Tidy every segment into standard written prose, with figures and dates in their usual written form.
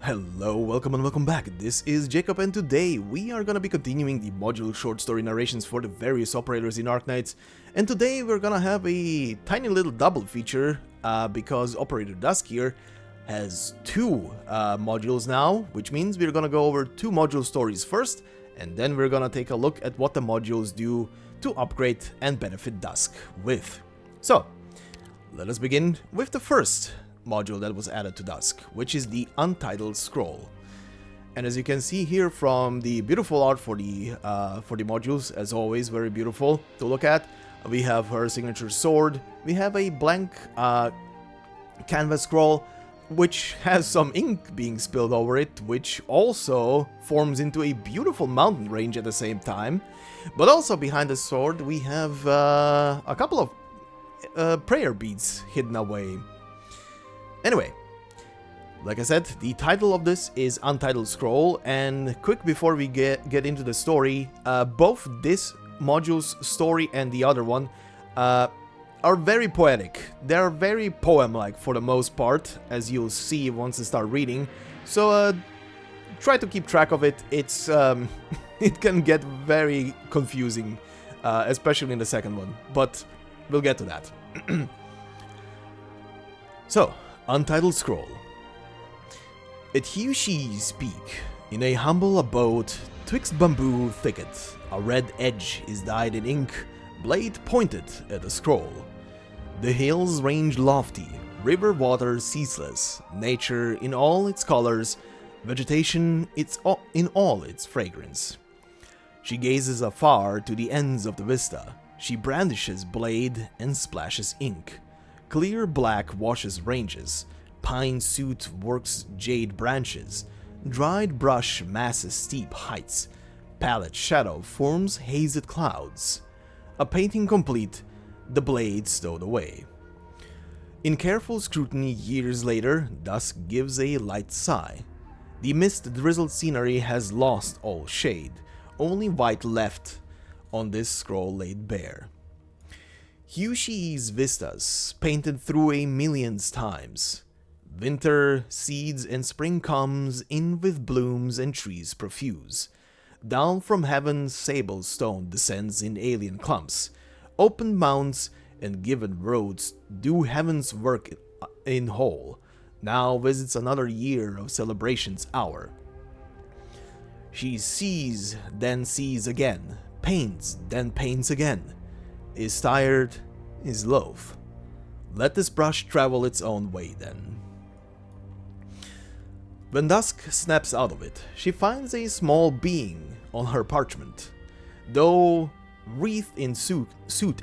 Hello, welcome and welcome back. This is Jacob and today we are gonna be continuing the module short story narrations for the various operators in Arknights. And today we're gonna have a tiny little double feature because Operator Dusk here has two modules now, which means we're gonna go over two module stories first, and then we're gonna take a look at what the modules do to upgrade and benefit Dusk with. So, let us begin with the first module that was added to Dusk, which is the Untitled scroll. And as you can see here from the beautiful art for the modules, as always, very beautiful to look at. We have her signature sword. We have a blank canvas scroll, which has some ink being spilled over it, which also forms into a beautiful mountain range at the same time. But also behind the sword, we have a couple of prayer beads hidden away. Anyway, like I said, the title of this is Untitled Scroll, and quick before we get into the story, both this module's story and the other one are very poetic. They're very poem-like for the most part, as you'll see once you start reading, so try to keep track of it. It's it can get very confusing, especially in the second one, but we'll get to that. So, Untitled Scroll. At Hugh-Shee's peak, in a humble abode twixt bamboo thicket, a red edge is dyed in ink, blade pointed at a scroll. The hills range lofty, river water ceaseless, nature in all its colors, vegetation in all its fragrance. She gazes afar to the ends of the vista. She brandishes blade and splashes ink. Clear black washes ranges, pine soot works jade branches, dried brush masses steep heights, palette shadow forms hazed clouds. A painting complete, the blade stowed away. In careful scrutiny years later, Dusk gives a light sigh. The mist-drizzled scenery has lost all shade, only white left on this scroll laid bare. Hugh-Shee's vistas, painted through a million's times. Winter seeds and spring comes in with blooms and trees profuse. Down from heaven sable stone descends in alien clumps. Open mounds and given roads do heaven's work in whole. Now visits another year of celebration's hour. She sees, then sees again, paints, then paints again. Is tired, is loath. Let this brush travel its own way then. When Dusk snaps out of it, she finds a small being on her parchment. Though wreathed in soot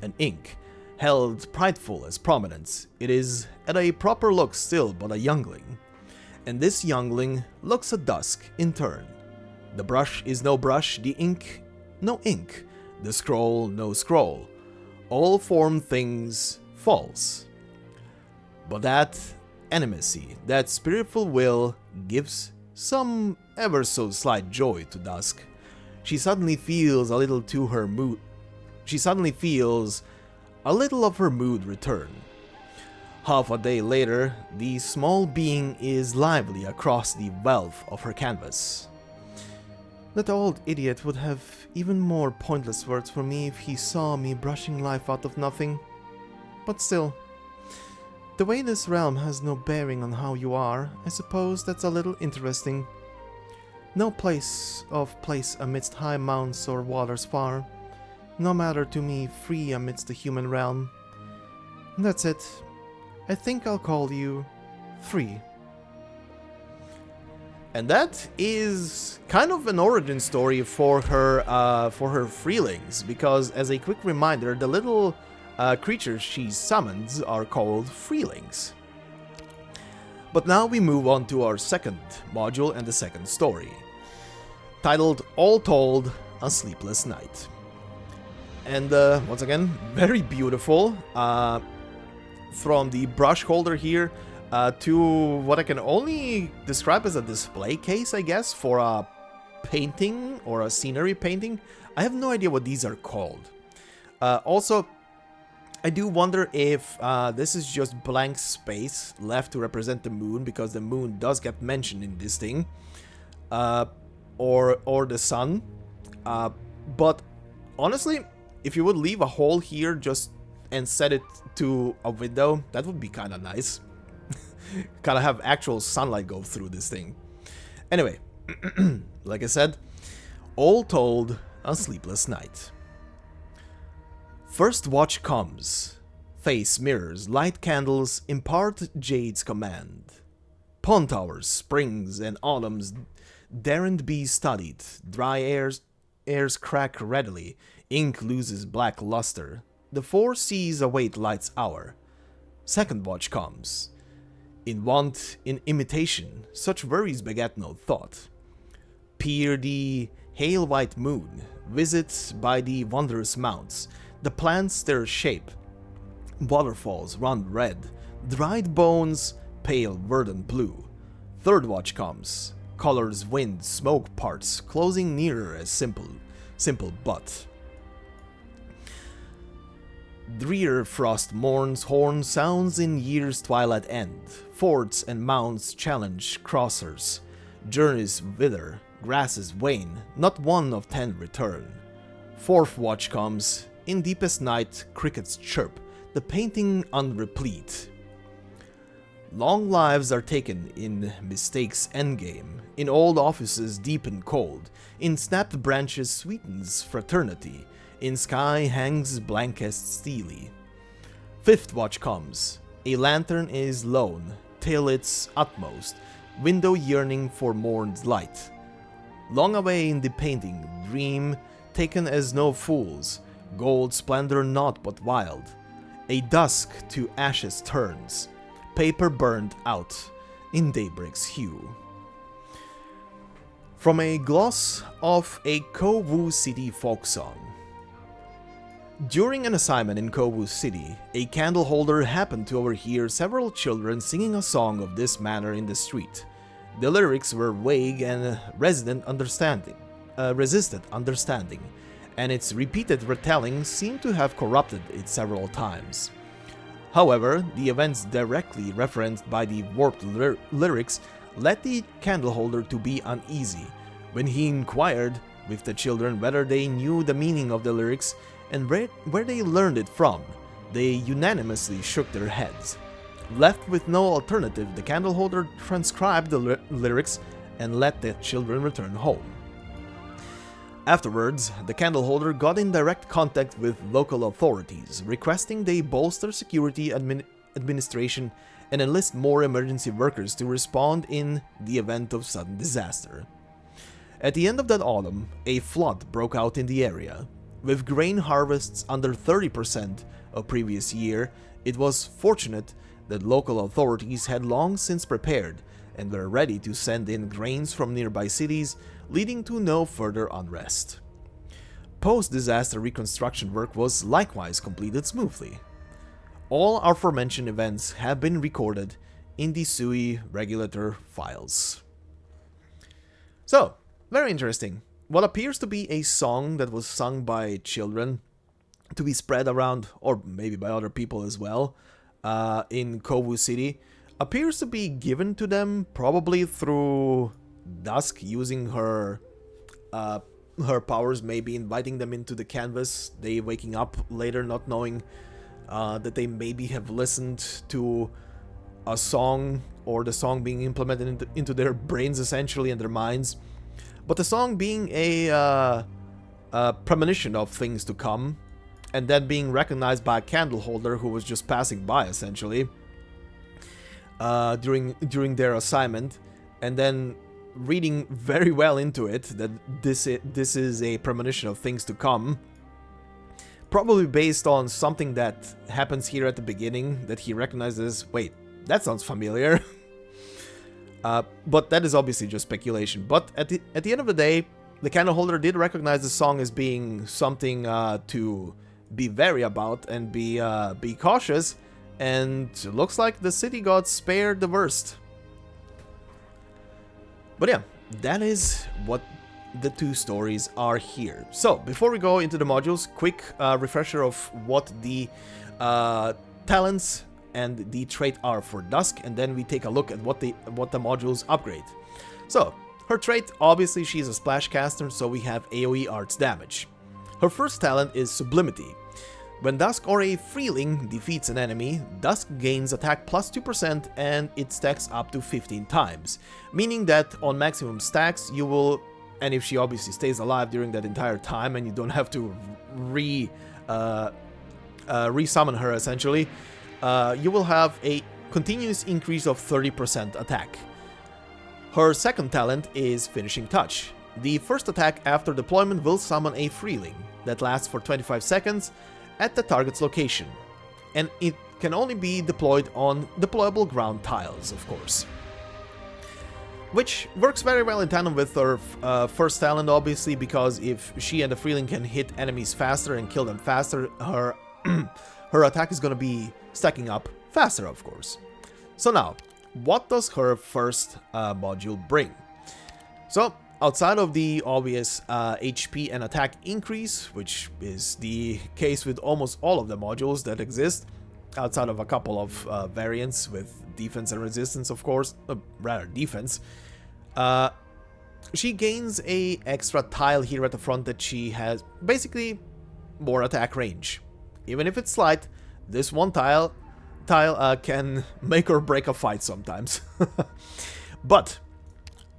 and ink, held prideful as prominence, it is at a proper look still but a youngling. And this youngling looks at Dusk in turn. The brush is no brush, the ink no ink, the scroll no scroll. All form things false. But that animacy, that spiritual will, gives some ever so slight joy to Dusk. She suddenly feels a little of her mood return. Half a day later, the small being is lively across the wealth of her canvas. That old idiot would have even more pointless words for me if he saw me brushing life out of nothing. But still, the way this realm has no bearing on how you are, I suppose that's a little interesting. No place amidst high mounts or waters far. No matter to me free amidst the human realm. And that's it. I think I'll call you free. And that is kind of an origin story for her freelings, because as a quick reminder, the little creatures she summons are called freelings. But now we move on to our second module and the second story, titled All Told, A Sleepless Night. And once again, very beautiful, from the brush holder here, to what I can only describe as a display case, I guess, for a painting or a scenery painting. I have no idea what these are called. Also, I do wonder if this is just blank space left to represent the moon, because the moon does get mentioned in this thing, or the sun. But honestly, if you would leave a hole here just and set it to a window, that would be kind of nice. Kind of have actual sunlight go through this thing. Anyway, like I said, all told, a sleepless night. First watch comes. Face mirrors, light candles impart Jade's command. Pond towers, springs, and autumns daren't be studied. Dry airs crack readily. Ink loses black luster. The four seas await light's hour. Second watch comes. In want, in imitation, such worries beget no thought. Peer the hail white moon, visit by the wondrous mounts. The plants their shape, waterfalls run red, dried bones pale verdant blue. Third watch comes, colors wind, smoke parts, closing nearer as simple but. Drear frost mourns, horn sounds in year's twilight end. Forts and mounts challenge crossers. Journeys wither, grasses wane, not one of 10 return. Fourth watch comes, in deepest night crickets chirp, the painting unreplete. Long lives are taken in mistake's endgame, in old offices deep and cold, in snapped branches sweetens fraternity, in sky hangs blankest steely. Fifth watch comes, a lantern is lone, till its utmost, window yearning for morn's light. Long away in the painting, dream taken as no fools, gold splendor naught but wild. A dusk to ashes turns, paper burned out in daybreak's hue. From a gloss of a Kowu City folk song. During an assignment in Kowu City, a candle holder happened to overhear several children singing a song of this manner in the street. The lyrics were vague and resisted understanding, and its repeated retelling seemed to have corrupted it several times. However, the events directly referenced by the warped lyrics led the candleholder to be uneasy. When he inquired with the children whether they knew the meaning of the lyrics and where they learned it from, they unanimously shook their heads. Left with no alternative, the candleholder transcribed the lyrics and let the children return home. Afterwards, the candleholder got in direct contact with local authorities, requesting they bolster security administration and enlist more emergency workers to respond in the event of sudden disaster. At the end of that autumn, a flood broke out in the area. With grain harvests under 30% of previous year, it was fortunate that local authorities had long since prepared and were ready to send in grains from nearby cities, leading to no further unrest. Post-disaster reconstruction work was likewise completed smoothly. All aforementioned events have been recorded in the SUI regulator files. So, very interesting. What appears to be a song that was sung by children to be spread around, or maybe by other people as well, in Kowu City, appears to be given to them probably through Dusk using her powers, maybe inviting them into the canvas, they waking up later not knowing that they maybe have listened to a song, or the song being implemented into their brains essentially and their minds, but the song being a premonition of things to come, and then being recognized by a candle holder who was just passing by essentially during their assignment, and then reading very well into it that this is a premonition of things to come, probably based on something that happens here at the beginning that he recognizes. Wait, that sounds familiar. But that is obviously just speculation. But at the end of the day, the candle holder did recognize the song as being something to be wary about and be cautious, and looks like the city got spared the worst. But yeah, that is what the two stories are here. So, before we go into the modules, quick refresher of what the talents and the trait are for Dusk, and then we take a look at what the modules upgrade. So, her trait, obviously she's a splash caster, so we have AoE arts damage. Her first talent is Sublimity. When Dusk or a Freeling defeats an enemy, Dusk gains attack plus 2% and it stacks up to 15 times. Meaning that on maximum stacks you will, and if she obviously stays alive during that entire time and you don't have to re-summon her essentially, you will have a continuous increase of 30% attack. Her second talent is Finishing Touch. The first attack after deployment will summon a Freeling that lasts for 25 seconds at the target's location, and it can only be deployed on deployable ground tiles, of course. Which works very well in tandem with her first talent, obviously, because if she and the Freeling can hit enemies faster and kill them faster, her her attack is going to be stacking up faster, of course. So now, what does her first module bring? So, outside of the obvious HP and attack increase, which is the case with almost all of the modules that exist, outside of a couple of variants with defense and resistance, of course, rather defense, she gains a extra tile here at the front that she has basically more attack range. Even if it's slight, this one tile can make or break a fight sometimes. But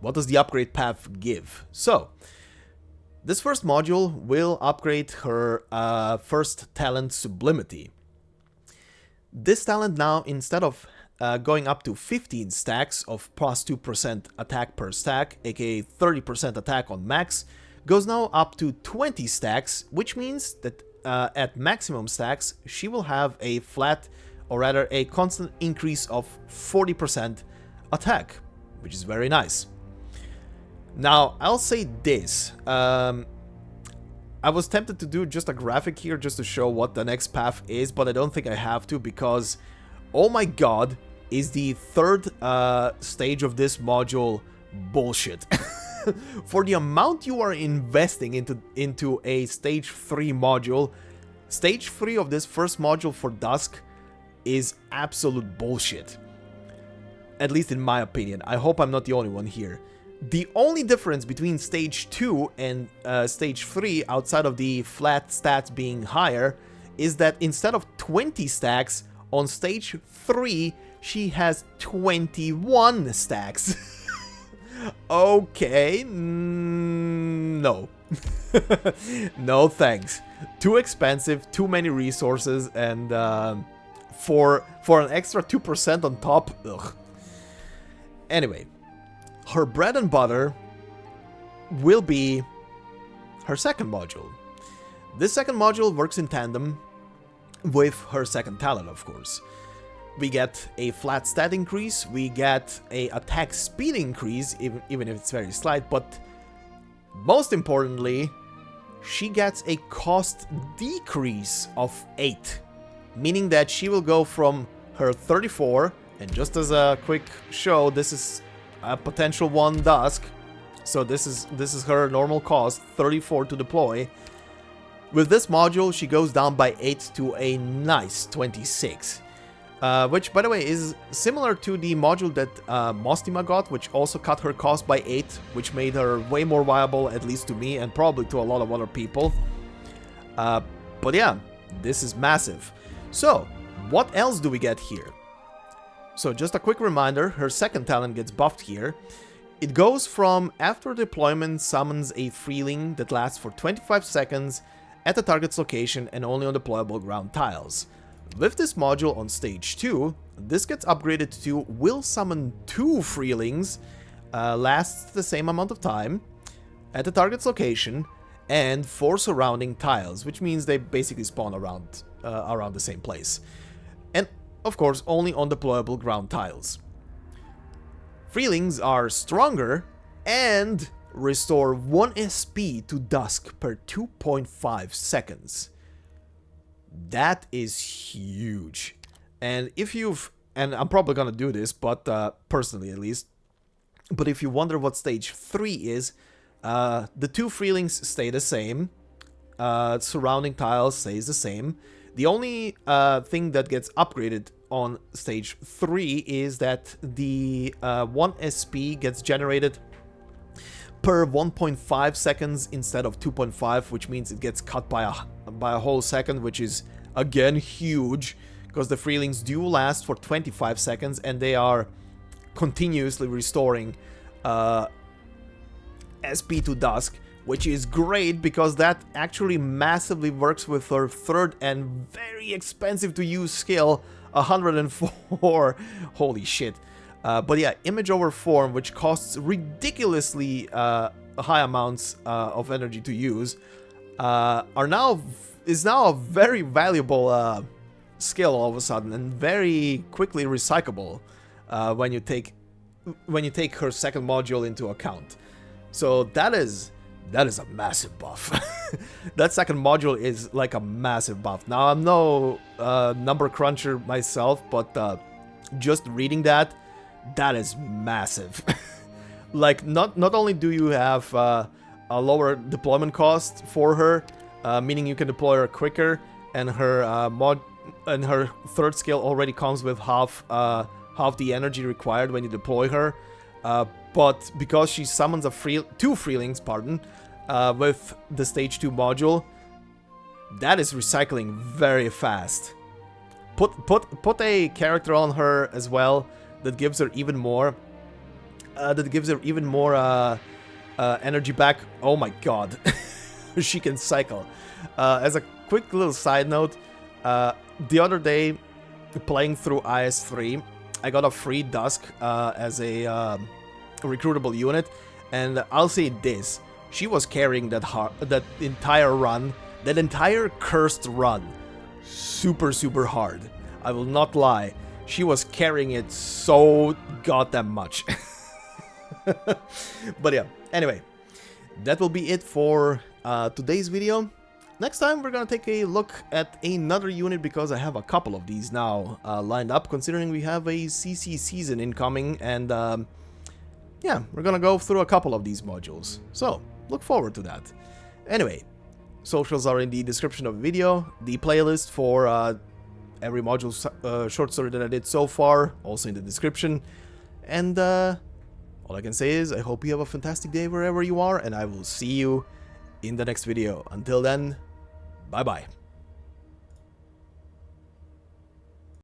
what does the upgrade path give? So, this first module will upgrade her first talent, Sublimity. This talent now, instead of going up to 15 stacks of plus 2% attack per stack, aka 30% attack on max, goes now up to 20 stacks, which means that at maximum stacks, she will have a flat, or rather a constant increase of 40% attack, which is very nice. Now, I'll say this, I was tempted to do just a graphic here just to show what the next path is, but I don't think I have to because, oh my god, is the third stage of this module bullshit. For the amount you are investing into a stage 3 module, stage 3 of this first module for Dusk is absolute bullshit. At least in my opinion. I hope I'm not the only one here. The only difference between stage 2 and stage 3, outside of the flat stats being higher, is that instead of 20 stacks, on stage 3, she has 21 stacks. Okay, no. No thanks. Too expensive, too many resources, and for an extra 2% on top, ugh. Anyway, her bread and butter will be her second module. This second module works in tandem with her second talent, of course. We get a flat stat increase, we get a attack speed increase, even if it's very slight, but most importantly, she gets a cost decrease of 8, meaning that she will go from her 34, and just as a quick show, this is a potential 1 Dusk, so this is her normal cost, 34 to deploy. With this module, she goes down by 8 to a nice 26. Which, by the way, is similar to the module that Mostima got, which also cut her cost by 8, which made her way more viable, at least to me, and probably to a lot of other people. But yeah, this is massive. So, what else do we get here? So, just a quick reminder, her second talent gets buffed here. It goes from after deployment summons a Freeling that lasts for 25 seconds at the target's location and only on deployable ground tiles. With this module on stage 2, this gets upgraded to will summon 2 Freelings, lasts the same amount of time, at the target's location, and 4 surrounding tiles, which means they basically spawn around the same place. And, of course, only on deployable ground tiles. Freelings are stronger and restore 1 SP to Dusk per 2.5 seconds. That is huge. And if you've, and I'm probably gonna do this, but personally at least, but if you wonder what stage 3 is, the 2 Freelings stay the same, surrounding tiles stays the same, The only thing that gets upgraded on stage 3 is that the 1 SP gets generated per 1.5 seconds instead of 2.5, which means it gets cut by a whole second, which is again huge, because the freelings do last for 25 seconds and they are continuously restoring SP to Dusk, which is great because that actually massively works with her third and very expensive to use skill, 104. Holy shit. But yeah, image over form, which costs ridiculously high amounts of energy to use, is now a very valuable skill all of a sudden, and very quickly recyclable when you take her second module into account. So that is a massive buff. That second module is like a massive buff. Now I'm no number cruncher myself, but just reading that is massive. Like not only do you have a lower deployment cost for her, meaning you can deploy her quicker, and her third skill already comes with half the energy required when you deploy her. But because she summons two freelings, with the stage 2 module, that is recycling very fast. Put a character on her as well that gives her even more. Energy back. Oh my god, she can cycle. As a quick little side note, the other day, playing through IS3, I got a free Dusk as a recruitable unit, and I'll say this: she was carrying that entire cursed run, super hard. I will not lie, she was carrying it so goddamn much. But yeah, anyway, that will be it for today's video. Next time we're gonna take a look at another unit, because I have a couple of these now lined up, considering we have a CC season incoming, and yeah, we're gonna go through a couple of these modules, so look forward to that. Anyway, socials are in the description of the video, the playlist for every module short story that I did so far, also in the description, and all I can say is I hope you have a fantastic day wherever you are, and I will see you in the next video. Until then, bye bye.